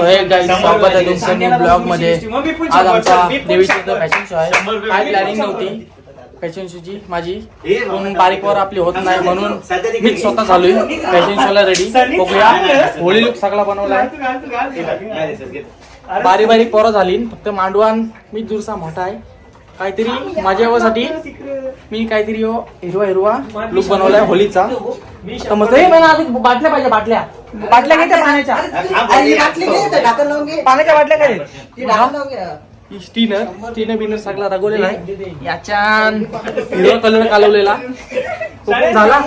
हे गाईज, स्वागत आहे तुमचं न्यू ब्लॉग मध्ये. आज आमचा देवीचा फॅशन शो आहे. काय प्लॅनिंग नव्हती फॅशन शोची माझी, पण बारीकवर आपली होत नाही म्हणून मी स्वतः चालू आहे फॅशन शोला रेडी. बघूया, होळी लुक सगळा बनवलाय. बारीक बारीक पोरं झाली, फक्त मांडवान मी दूरचा मोठा आहे. काहीतरी माझ्या यासाठी मी काहीतरी हिरवा हिरवा लुक बनवलाय होळीचा. मस्त बाटल्या पाहिजे, बाटल्या घेते पाण्याच्या. पाण्याच्या बाटल्या काय स्टीनर बिनर सगळा रगवलेला आहे. याच्यान हिरवा कलर कालवलेला झाला.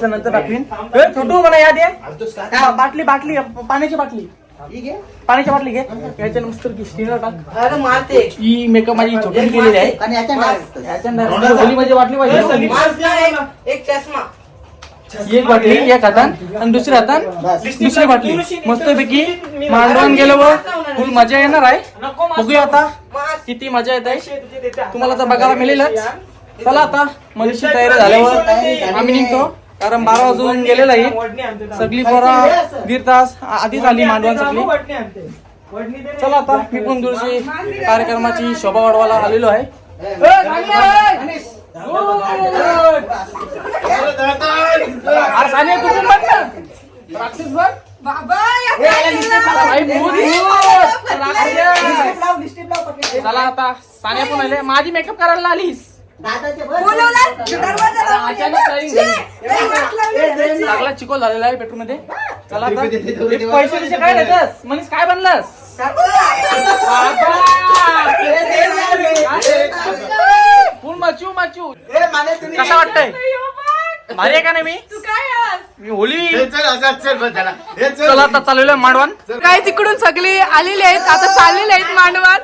नंतर टाकवीन छोटू म्हणा या दे बाटली पाण्याची बाटली घे. याच्या मस्त स्टीनर टाक. ही मेकअप माझी छोटी केलेली आहे. होळी माझी बाटली पाहिजे. एक चष्मा, एक बाटली एक हातात आणि दुसऱ्या हातात दुसरी बाटली. मस्त पैकी मांडवून गेल्यावर फुल मजा येणार आहे. बघूया आता किती मजा येत आहे, तुम्हाला तर बघायला मिळेलच. चला आता मनीषची तयारी झाल्यावर आम्ही निघतो, कारण 12 वाजून गेलेला आहे. सगळी पोरा दीड तास आधीच आली मांडवण सगळी. चला आता मी पण दूरची कार्यक्रमाची शोभा वाढवायला आलेलो आहे. चला आता सानिया पण आले. माझी मेकअप करायला आलीस, सगळा चिकोल झालेला आहे बेडरूम मध्ये. चला आता पैसे काय देतस मनीष, काय बनलंस? फुल मचू कसा वाटतंय? भारी आहे का नाही? मी होळी. चला आता चाललेलं मांडवान. काय तिकडून सगळे आलेले आहेत, आता चाललेले आहेत मांडवान.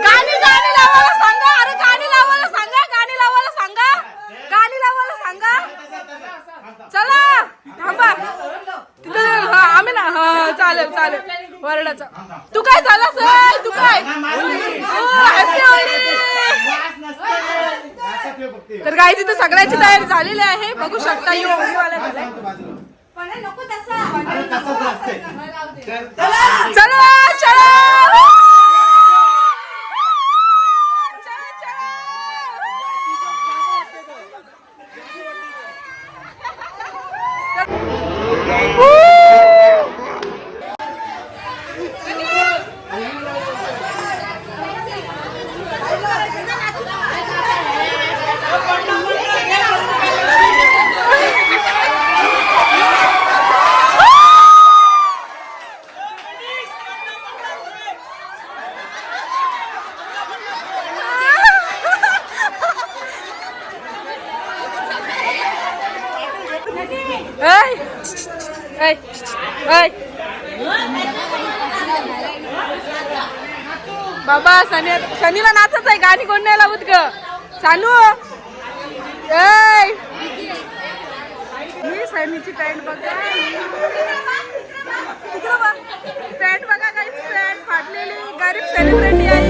गाणी लावायला सांगा, अरे गाणी लावायला सांगा. चला थांबा तिथं. आम्ही ना चालेल वरडाचा. तू काय झालास? तू काय तर काय तिथं सगळ्याची तयारी झालेली आहे, बघू शकता. चला बाबा शनीला नाचत आहे. गाणी कोण नाही लावत ग चालू. ही सनीची पॅन्ट बघा, पॅन्ट बघा, काही पॅन्ट फाटलेली. गरीब सेलिब्रिटी आहे.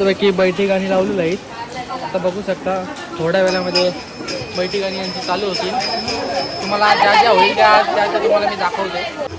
मस्तपैकी बैठी गाणी लावलेलं आहेत. आता बघू शकता थोड्या वेळामध्ये बैठी गाणी यांची चालू होतील. तुम्हाला ज्या ज्या होईल त्या तुम्हाला मी दाखवतो.